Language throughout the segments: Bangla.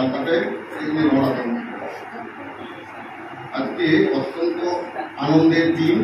এলাকাতে আজকে অত্যন্ত আনন্দের দিন,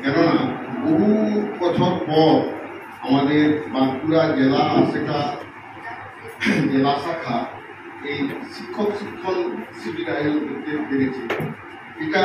কেননা বহু বছর পর আমাদের বাঁকুড়া জেলা জেলা শাখা এই শিক্ষক শিক্ষণ শিবির আয়োজন করতে পেরেছে। এটা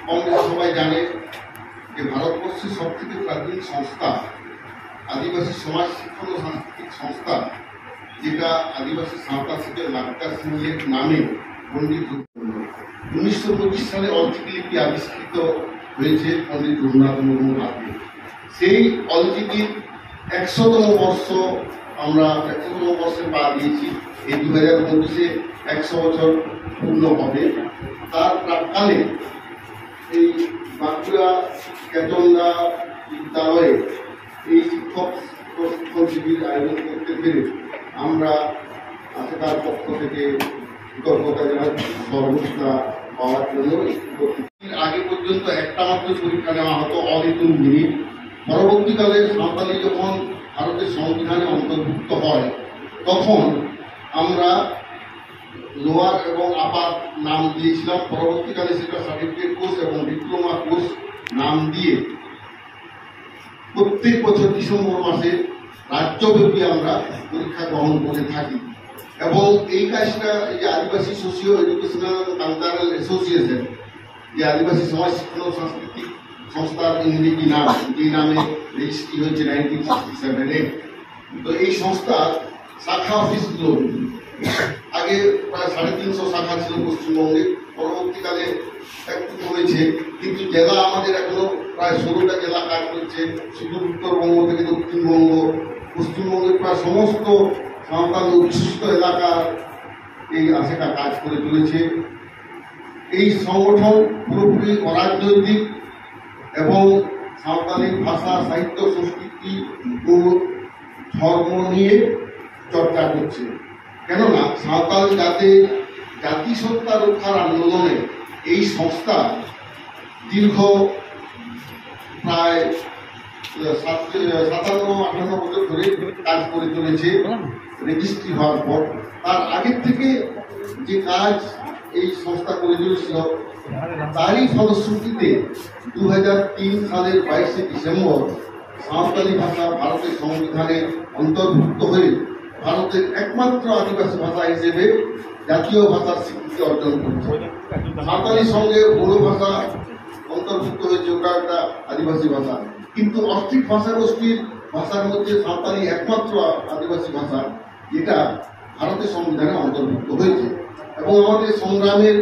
আমাদের সবাই জানে যে ভারতবর্ষের সব থেকে প্রাচীন সংস্থা আদিবাসী সমাজ শিক্ষণ ও সাংস্কৃতিক সংস্থা, যেটা আদিবাসী সাঁওতাল শিক্ষক নাট্যা সিংহের নামে পণ্ডিত 1925 সালে অলচিকি লিপি আবিষ্কৃত হয়েছে পণ্ডিত রঘুনাথ মুর্মুর হাতে। সেই অলচিকির 100তম বর্ষ আমরা 100তম বর্ষে পা দিয়েছি। এই 2025-এ 100 বছর পূর্ণ হবে। তার প্রাক্কালে এই বাঁকুড়া কেতনদা বিদ্যালয়ে এই শিক্ষক প্রশিক্ষণ শিবির আয়োজন করতে পেরে আমরা তার পক্ষ থেকে কৃতজ্ঞতা জানাচ্ছি সর্বদা পাওয়ার জন্য। আগে পর্যন্ত একটা মাত্র পরীক্ষা নেওয়া হতো অলিতুল মিনিট। পরবর্তীকালে সাঁওতালি যখন ভারতের সংবিধানে অন্তর্ভুক্ত হয় তখন আমরা লোয়ার এবং আপার নাম দিয়েছিলাম। পরবর্তীকালে সেটা সার্টিফিকেট কোর্স এবং ডিপ্লোমা কোর্স নাম দিয়ে প্রত্যেক বছর ডিসেম্বর মাসে রাজ্যব্যাপী আমরা পরীক্ষা গ্রহণ করে থাকি। এবং এই কাজটা এই যে আদিবাসী সোশিও এডুকেশনাল কালচারাল অ্যাসোসিয়েশন, যে আদিবাসী সমাজ শিক্ষণ ও সাংস্কৃতিক সংস্থার ইংরেজি নাম, যে নামে রেজিস্ট্রি হয়েছে 1967-এ, তো এই সংস্থার শাখা অফিসগুলো আগে প্রায় 350 শাখা ছিল পশ্চিমবঙ্গে, পরবর্তীকালে একটু কমেছে, কিন্তু জেলা আমাদের এখনো প্রায় 16টা জেলা কাজ করছে। শুধু উত্তরবঙ্গ থেকে দক্ষিণবঙ্গ, পশ্চিমবঙ্গের প্রায় সমস্ত সাঁওতাল অধ্যুষিত এলাকা এই আশেকা কাজ করে চলেছে। এই সংগঠন পুরোপুরি অরাজনৈতিক এবং সাঁওতালি ভাষা, সাহিত্য, সংস্কৃতি ও ধর্ম নিয়ে চর্চা করছে। কেননা সাঁওতাল জাতিসত্তা রক্ষার আন্দোলনে এই সংস্থা দীর্ঘ প্রায় 57-58 বছর ধরে কাজ করে চলেছে রেজিস্ট্রি হওয়ার পর। তার আগের থেকে যে কাজ এই সংস্থা করে চলেছিল তারই ফলশ্রুতিতে 2003 সালের 22শে ডিসেম্বর সাঁওতালি ভাষা ভারতের সংবিধানে অন্তর্ভুক্ত হয়ে ভারতের একমাত্র আদিবাসী ভাষা হিসেবে জাতীয় ভাষার স্বীকৃতি অর্জন করছে। সাঁওতালির সঙ্গে বড়ো ভাষা অন্তর্ভুক্ত হয়েছে, ওটা একটা আদিবাসী ভাষা, কিন্তু অস্ট্রিক ভাষাগোষ্ঠীর ভাষার মধ্যে সাঁওতালি একমাত্র আদিবাসী ভাষা, যেটা ভারতের সংবিধানে অন্তর্ভুক্ত হয়েছে। এবং আমাদের সংগ্রামের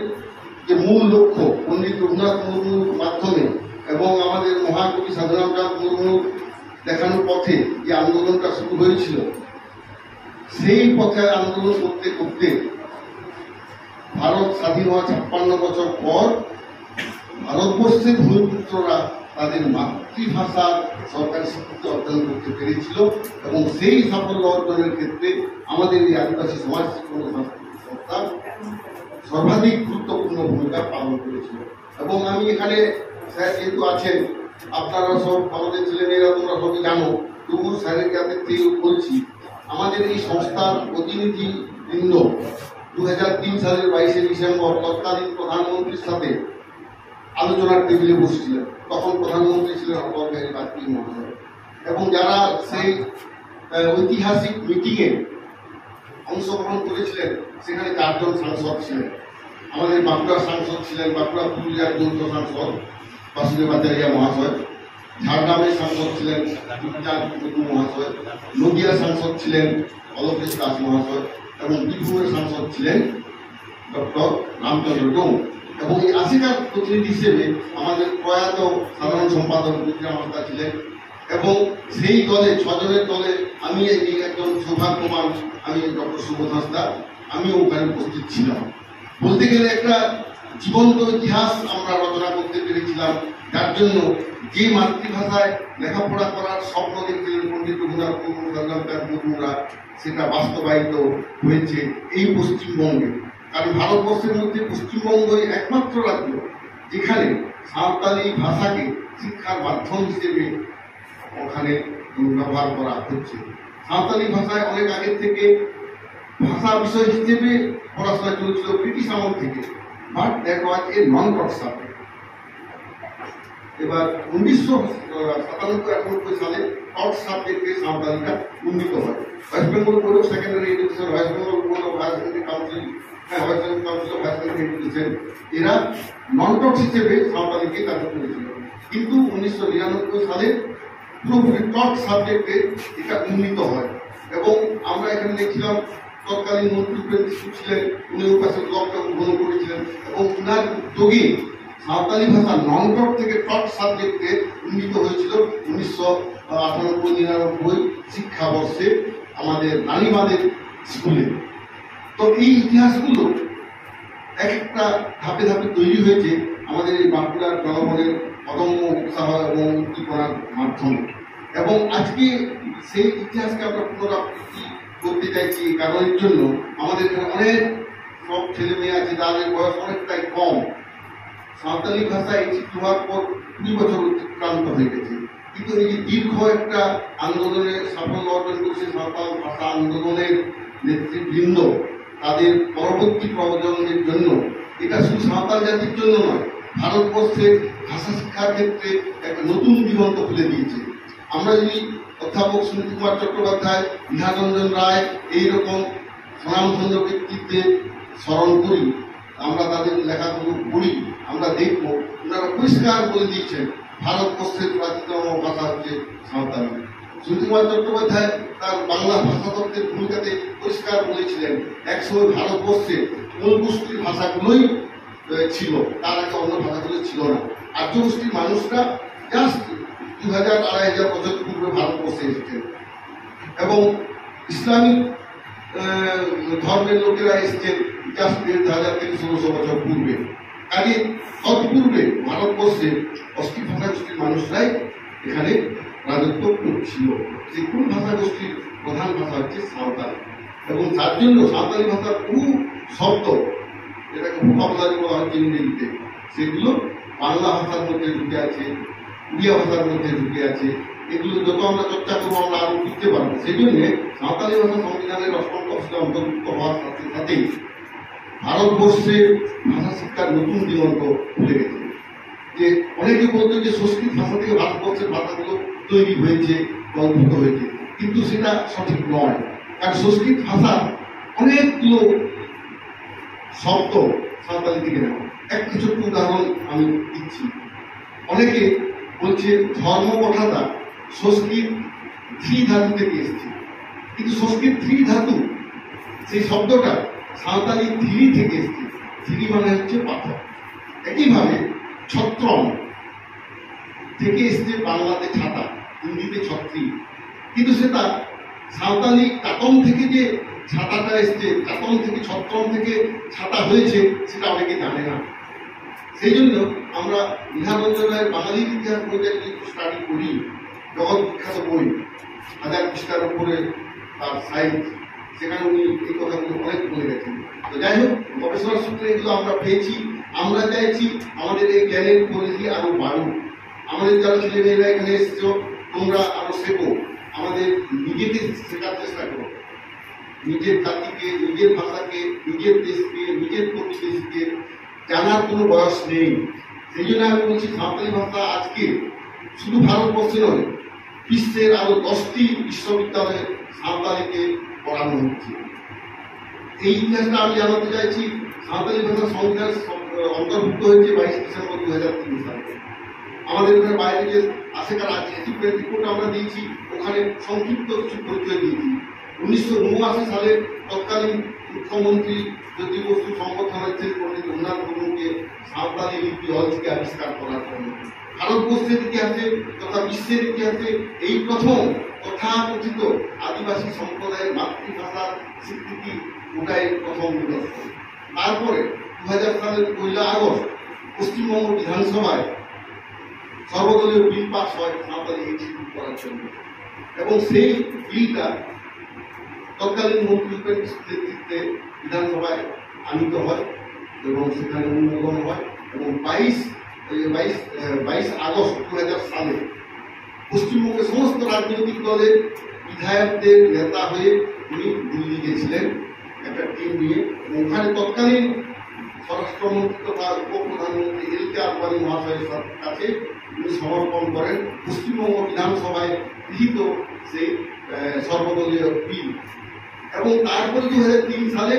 যে মূল লক্ষ্য পণ্ডিত রঘুনাথ মুর্মুর মাধ্যমে এবং আমাদের মহাকবি সাধুরামচাঁদ মুর্মুর দেখানোর পথে যে আন্দোলনটা শুরু হয়েছিল, সেই পথে আন্দোলন করতে করতে ভারত স্বাধীন হওয়া 56 বছর পর ভারতবর্ষের ভূমিপুত্ররা তাদের মাতৃভাষার সরকারি স্বীকৃতি অর্জন করতে পেরেছিল। এবং সেই সাফল্য অর্জনের ক্ষেত্রে আমাদের এই আদিবাসী সমাজ শিক্ষণ ও সাংস্কৃতিক সংস্থা সর্বাধিক গুরুত্বপূর্ণ ভূমিকা পালন করেছিল। এবং আমি এখানে স্যার যেহেতু আছেন, আপনারা সব আমাদের ছেলেমেয়েরা তোমরা সবই জানো, তবু স্যারের কাছে থেকে বলছি, আমাদের এই সংস্থার প্রতিনিধিবৃন্দ 2003 সালের 22শে ডিসেম্বর তৎকালীন প্রধানমন্ত্রীর সাথে আলোচনার টেবিলে বসেছিলেন। তখন প্রধানমন্ত্রী ছিলেন অটল বিহারী বাজপেয়ী মহাশয়। এবং যারা সেই ঐতিহাসিক মিটিংয়ে অংশগ্রহণ করেছিলেন সেখানে 4 জন সাংসদ ছিলেন। আমাদের বাঁকুড়ার সাংসদ ছিলেন, বাঁকুড়া পুরুলিয়ার যৌথ সাংসদ বাসুদেব আচার্য মহাশয়, ঝাড়গ্রামের সাংসদ ছিলেন বিজ্ঞান মুর্মু মহাশয়, নদিয়ার সাংসদ ছিলেন অলকেশ দাস মহাশয় এবং বীরভূমের সাংসদ ছিলেন ডক্টর রামচন্দ্র ডোম। এবং এই আশিকার প্রতিনিধি হিসেবে আমাদের প্রয়াত সাধারণ সম্পাদক বিক্রম হাঁসদা ছিলেন। এবং সেই দলে 6 জনের দলে আমি একজন সৌভাগ্যবান, আমি ডক্টর সুবোধ হাঁসদা, আমিও ওখানে উপস্থিত ছিলাম। বলতে গেলে একটা জীবন্ত ইতিহাস আমরা রচনা করতে পেরেছিলাম, যার জন্য যে মাতৃভাষায় লেখাপড়া করার স্বপ্ন দেখছিলেন পণ্ডিত রঘুনাথ মুর্মু, সাধুরামচাঁদ মুর্মুরা, সেটা বাস্তবায়িত হয়েছে এই পশ্চিমবঙ্গে। কারণ ভারতবর্ষের মধ্যে পশ্চিমবঙ্গই একমাত্র রাজ্য যেখানে সাঁওতালি ভাষাকে শিক্ষার মাধ্যম হিসেবে ওখানে ব্যবহার করা হচ্ছে। সাঁওতালি ভাষায় অনেক আগের থেকে ভাষা বিষয় হিসেবে পড়াশোনা চলছিল ব্রিটিশ আমল থেকে, but that was a non taught subject. এবার 1997-98 সালে টট সাবজেক্টে সাঁওতালিটা উন্নীত হয়। West Bengal Board of Secondary Education, West Bengal Board of Higher Secondary Council, West Bengal Council of Higher Secondary Education, এরা নন টট হিসেবে সাঁওতালিকে কাজ করেছিল। কিন্তু 1999 সালে পুরোপুরি টট সাবজেক্টে এটা উন্নীত হয়। এবং আমরা এখানে দেখছিলাম তৎকালীন মন্ত্রী ছিলেন, উনি উপাসে ব্লকটা উদ্বোধন করেছিলেন এবং উনার উদ্যোগে সাঁওতালি ভাষা নন টট থেকে টট সাবজেক্টে উন্নীত হয়েছিল 1998-99 শিক্ষাবর্ষে আমাদের রানীবাঁধের স্কুলে। তো এই ইতিহাসগুলো এক একটা ধাপে ধাপে তৈরি হয়েছে আমাদের এই বাঁকুড়ার জনগণের অদম্য উৎসাহ এবং উদ্দীপনার মাধ্যমে। এবং আজকে সেই ইতিহাসকে আমরা পুনরাবৃত্তি করতে চাইছি এই কারণের জন্য, আমাদের এখানে অনেক সব ছেলে মেয়ে আছে যাদের বয়স অনেকটাই কম। সাঁওতালি ভাষা স্বীকৃত হওয়ার পর 20 বছর অতিক্রান্ত হয়ে গেছে, কিন্তু এই যে দীর্ঘ একটা আন্দোলনের সাফল্য অর্জন করেছে সাঁওতাল ভাষা আন্দোলনের নেতৃবৃন্দ, তাদের পরবর্তী প্রজন্মের জন্য, এটা শুধু সাঁওতাল জাতির জন্য নয়, ভারতবর্ষের ভাষা শিক্ষার ক্ষেত্রে একটা নতুন দিগন্ত খুলে দিয়েছে। আমরা যদি অধ্যাপক সুনীতি কুমার চট্টোপাধ্যায়, বিহারঞ্জন রায় এইরকম স্বনামধন্য ব্যক্তিত্বের স্মরণ করি, আমরা তাদের লেখাগুলো পড়ি, আমরা দেখব ওনারা পরিষ্কার বলে দিয়েছেন ভারতবর্ষের প্রাচীনতম ভাষা হচ্ছে সাঁওতালি। সুনীতি কুমার চট্টোপাধ্যায় তার বাংলা ভাষা তত্ত্বের ভূমিকাতে পরিষ্কার বলেছিলেন একসময় ভারতবর্ষে মূল গোষ্ঠীর ভাষাগুলোই ছিল, তার আগে অন্য ভাষাগুলো ছিল না। আর্য গোষ্ঠীর মানুষরা জাস্ট 2000-2500 বছর পূর্বে ভারতবর্ষে এসেছেন এবং ইসলামিক ধর্মের লোকেরা এসেছেন জাস্ট 1000 থেকে 1600 বছর পূর্বে। কাজে তৎপূর্বে ভারতবর্ষে অস্ট্রিক ভাষা গোষ্ঠীর মানুষরাই এখানে রাজত্ব করছিল। সেই কোন ভাষা গোষ্ঠীর প্রধান ভাষা হচ্ছে সাঁওতালি, এবং তার জন্য সাঁওতালি ভাষার বহু শব্দ, যেটাকে ভোকাবুলারি বলা হচ্ছে ইংরেজিতে, সেগুলো বাংলা ভাষার মধ্যে ঢুকে আছে, উড়িয়া ভাষার মধ্যে ঢুকে আছে। এগুলো যত আমরা চর্চা করবো আমরা আরো বুঝতে পারবো। সেই জন্য সাঁওতালি ভাষা সংবিধানের 8ম তফসিলে অন্তর্ভুক্ত হওয়ার সাথে সাথেই ভারতবর্ষে ভাষা শিক্ষার নতুন দিগন্ত খুলে গেছে। যে অনেকে বলতো যে সংস্কৃত ভাষা থেকে ভারতবর্ষের ভাষাগুলো তৈরি হয়েছে বা উদ্ভূত হয়েছে, কিন্তু সেটা সঠিক নয়। কারণ সংস্কৃত ভাষা অনেকগুলো শব্দ সাঁওতালি থেকে নেওয়া। একটা ছোট্ট উদাহরণ আমি দিচ্ছি। অনেকে বলছে ধর্ম কথাটা সংস্কৃত 3 ধাতু থেকে এসেছে, কিন্তু সংস্কৃত 3 ধাতু সেই শব্দটা সাঁওতালি 3 থেকে এসেছে। 3 মানে হচ্ছে পাথর। একইভাবে ছত্রম থেকে এসেছে বাংলাতে ছাতা, হিন্দিতে ছত্রী, কিন্তু সেটা সাঁওতালি কাতম থেকে যে ছাতাটা এসছে, কাতম থেকে ছত্রম থেকে ছাতা হয়েছে, সেটা অনেকে জানে না। সেই জন্য আমরা বিহারঞ্জন রায়ের বাঙালির ইতিহাস বইটা যদি স্টাডি করি, জগৎ বিখ্যাত বই, 1000 পৃষ্ঠার উপরে তার সাইজ, সেখানে উনি এই কথাগুলো অনেক বলে গেছেন। তো যাই হোক, গবেষণার সূত্রে এগুলো আমরা পেয়েছি। আমরা চাইছি আমাদের এই জ্ঞানের পরিধি আরো বাড়ুক। আমাদের যারা ছেলেমেয়েরা এখানে এসেছো, তোমরা আরো শেখো, আমাদের নিজেকে শেখার চেষ্টা করো, নিজের জাতিকে, নিজের ভাষাকে, নিজের দেশকে, নিজের প্রতিবেশীকে জানার কোনো বয়স নেই। সেই জন্য আমি বলছি সাঁওতালি ভাষা আজকে শুধু ভারতবর্ষে নয়, বিশ্বের আরো 10টি বিশ্ববিদ্যালয়ে সাঁওতালিকে পড়ানো হচ্ছে। এই ইতিহাসটা আমি জানাতে চাইছি। সাঁওতালি ভাষা সংবিধান অন্তর্ভুক্ত হয়েছে 22 ডিসেম্বর 2003 সালে। আমাদের এখানে বাইরে যে আশেকার অ্যাচিভমেন্ট রিপোর্ট আমরা দিয়েছি, ওখানে সংক্ষিপ্ত কিছু পরিচয় দিয়েছি। 1979 সালে তৎকালীন মুখ্যমন্ত্রী জ্যোতি বসু সম্বোধন হয়েছেন পণ্ডিত রঘুনাথ মুর্মুকে সাঁওতালি লিপি অলসকে আবিষ্কার করার জন্য। ভারতবর্ষের ইতিহাসে তথা বিশ্বের ইতিহাসে এই প্রথম তথাকথিত আদিবাসী সম্প্রদায়ের মাতৃভাষার স্বীকৃতি, ওটাই প্রথম নিদর্শন। তারপরে 2000 সালের 1 আগস্ট পশ্চিমবঙ্গ বিধানসভায় সর্বদলীয় বিল পাস হয় সাঁওতালি ইনস্টিটিউট করার জন্য, এবং সেই বিলটা তৎকালীন মন্ত্রী নেতৃত্বে বিধানসভায় আনিত হয় এবং সেখানে অনুমোদন হয়। এবং 22 আগস্ট 2000 সালে পশ্চিমবঙ্গের সমস্ত রাজনৈতিক দলের বিধায়কদের নেতা হয়ে উনি দিল্লি গেছিলেন একটা টিম নিয়ে, ওখানে তৎকালীন স্বরাষ্ট্রমন্ত্রী তথা উপপ্রধানমন্ত্রী এল.কে. আদবানি মহাশয়ের কাছে তিনি সমর্পণ করেন পশ্চিমবঙ্গ বিধানসভায় গৃহীত সেই সর্বদলীয় বিল। এবং তারপরে 2003 সালে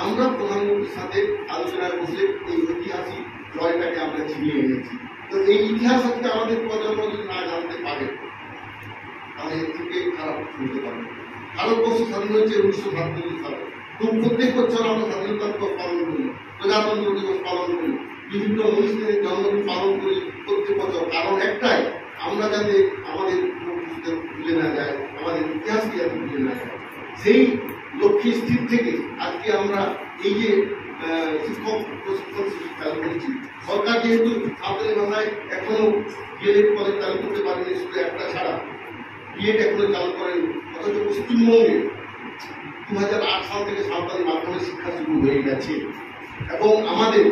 আমরা প্রধানমন্ত্রীর সাথে আলোচনায় বসে এই ঐতিহাসিক জয়টাকে আমরা ছিনিয়ে এনেছি। তো এই ইতিহাস আজকে আমাদের প্রজন্ম যদি না জানতে পারে তাহলে এর থেকে খারাপ শুনতে পারে। ভারতবর্ষ স্বাধীন হয়েছে 1947 সালে। তো প্রত্যেক বছর আমরা স্বাধীনতা দিবস পালন করি, প্রজাতন্ত্র দিবস পালন করি, বিভিন্ন অনুষ্ঠানের জন্মদিন পালন করি প্রত্যেক বছর, কারণ একটাই, আমরা যাতে আমাদের ভুলে না যায়, আমাদের ইতিহাসকে যাতে ভুলে না যায়। সেই লক্ষ্যে স্থির থেকে আজকে আমরা এই যে শিক্ষক প্রশিক্ষণ শিবির চালু করেছি। সরকার যেহেতু সাঁওতালি ভাষায় এখনো ডিএলএড কলেজ চালু করতে পারেনি, শুধু একটা ছাড়া বিএড এখনো চালু করেন, অথচ পশ্চিমবঙ্গে 2008 সাল থেকে সাঁওতালি মাধ্যমে শিক্ষা শুরু হয়ে গেছে এবং আমাদের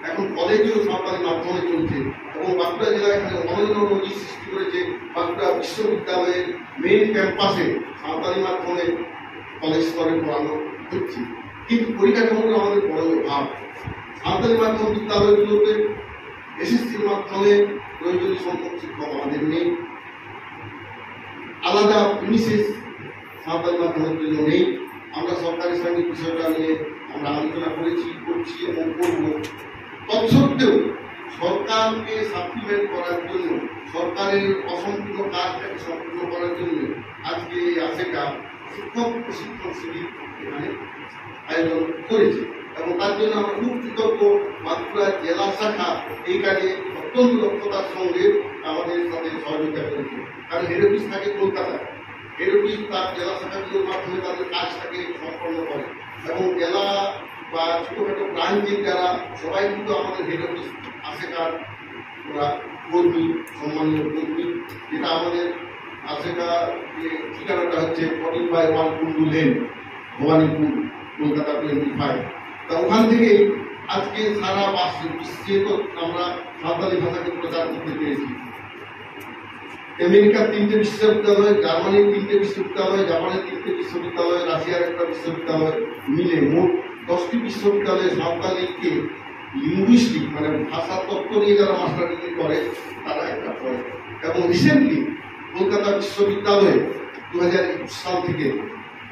এখন কলেজেও সাঁওতালি মাধ্যমে চলছে। এবং বাঁকুড়া জেলায় এখানে অনন্য নজির সৃষ্টি করেছে। বাঁকুড়া বিশ্ববিদ্যালয়ের মেইন ক্যাম্পাসে সাঁওতালি মাধ্যমে কলেজ স্তরে পড়ানো হচ্ছে, কিন্তু পরিকাঠামোর আমাদের বড় অভাব। সাঁওতালি মাধ্যম বিদ্যালয়গুলোতে এসএসসির মাধ্যমে প্রয়োজনীয় সংখ্যক শিক্ষক আমাদের নেই, আলাদা বিশেষ সাঁওতালি মাধ্যমের জন্য নেই। আমরা সরকারের সঙ্গে বিষয়টা নিয়ে আমরা আলোচনা করেছি, করছি এবং করব। তৎসত্ত্বেও সরকারকে সাপ্লিমেন্ট করার জন্য, সরকারের অসম্পূর্ণ কাজটাকে সম্পূর্ণ করার জন্য আজকে এই ASECA শিক্ষক প্রশিক্ষণ শিবির এখানে আয়োজন করেছে এবং তার জন্য আমরা খুব কৃতজ্ঞ। বাঁকুড়া জেলা শাখা এই কাজে অত্যন্ত দক্ষতার সঙ্গে আমাদের সাথে সহযোগিতা করেছে, কারণ হেড অফিস থাকে কলকাতায়। হেড অফিস তার জেলা শাখাগুলোর মাধ্যমে তাদের কাজটাকে সম্পন্ন করে এবং জেলা বা ছোটখাটো ব্রাঞ্চের যারা সবাই কিন্তু আমাদের হেড অফিস ASECA ওরা কর্মী, সম্মানীয় কর্মী। যেটা আমাদের ASECA ঠিকানাটা হচ্ছে 14/1 কুন্ডু লেন, ভবানীপুর, কলকাতা 25। তা ওখান থেকেই আজকে সারা বিশ্বে তো আমরা সাঁওতালি ভাষাকে প্রচার করতে পেরেছি। আমেরিকার 3টে বিশ্ববিদ্যালয়, জার্মানির 3টে বিশ্ববিদ্যালয়, জাপানের 3টে বিশ্ববিদ্যালয়, রাশিয়ার একটা বিশ্ববিদ্যালয় মিলে মোট 10টি বিশ্ববিদ্যালয়ে সাঁওতালিকে লিঙ্গুইস্টিক মানে ভাষা তত্ত্ব নিয়ে যারা মাস্টার ডিগ্রি করে তারা একটা পড়ে। এবং রিসেন্টলি কলকাতা বিশ্ববিদ্যালয়ে 2021 সাল থেকে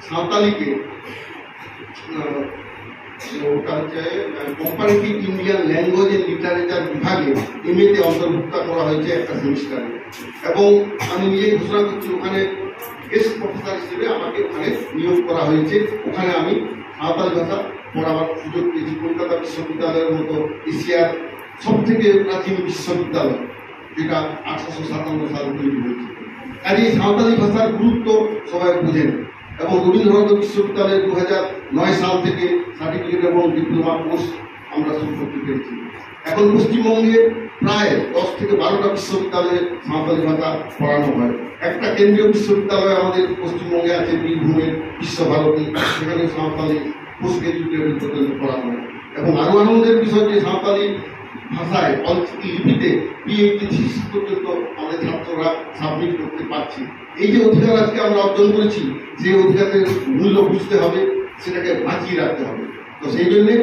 সাঁওতালিকে ওটা হচ্ছে comparative Indian language and literature বিভাগে MA-তে অন্তর্ভুক্ত করা হয়েছে একটা সেমিস্টারে। এবং আমি নিজেই ঘোষণা করছি, ওখানে গেস্ট প্রফেসর হিসেবে আমাকে ওখানে নিয়োগ করা হয়েছে। ওখানে আমি সাঁওতালি ভাষা পড়াবার সুযোগ পেয়েছি। কলকাতা বিশ্ববিদ্যালয়ের মতো এশিয়ার সব থেকে প্রাচীন বিশ্ববিদ্যালয়, যেটা 1857 সালে তৈরি হয়েছে। কাজে সাঁওতালি ভাষার গুরুত্ব সবাই বোঝেন। এবং রবীন্দ্রনাথ বিশ্ববিদ্যালয়ে 2009 সাল থেকে সার্টিফিকেট এবং ডিপ্লোমা কোর্স আমরা শুরু করতে পেরেছি। এখন পশ্চিমবঙ্গে প্রায় 10 থেকে 12টা বিশ্ববিদ্যালয়ে সাঁওতালি ভাষা পড়ানো হয়। একটা কেন্দ্রীয় বিশ্ববিদ্যালয় আমাদের পশ্চিমবঙ্গে আছে, বীরভূমের বিশ্বভারতী, সেখানে সাঁওতালি পোস্ট গ্রাজুয়েট লেভেল পর্যন্ত পড়ানো হয়। এবং আরো আনন্দের বিষয় যে সাঁওতালি ভাষায় অলচিকি লিপিতে PhD থিসিস পর্যন্ত আমাদের ছাত্ররা সাবমিট করতে পারছে। এই যে অধিকার আজকে আমরা অর্জন করেছি, সেই অধিকারের মূল্য বুঝতে হবে, সেটাকে বাঁচিয়ে রাখতে হবে। তো সেই জন্যে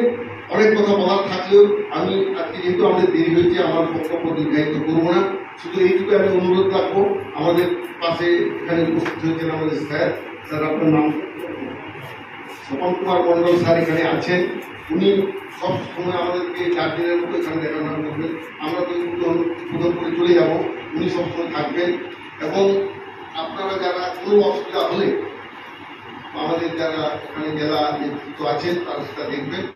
অনেক কথা বলার থাকলেও আমি আজকে যেহেতু আমাদের দেরি হয়েছে, আমার বক্তব্য দীর্ঘায়িত করবো না। শুধু এইটুকু আমি অনুরোধ রাখবো, আমাদের পাশে এখানে উপস্থিত হয়েছেন আমাদের স্যার। স্যার আপনার নাম? স্বপন কুমার মন্ডল স্যার এখানে আছেন। উনি সব সময় আমাদেরকে 4 দিনের মতো এখানে দেখাশোনা করবেন। আমরা তো উদ্বোধন করে চলে যাব, উনি সবসময় থাকবেন। এবং আপনারা যারা কোনো অসুবিধা হলে আমাদের যারা এখানে জেলা নেতৃত্ব আছেন তারা সেটা দেখবেন।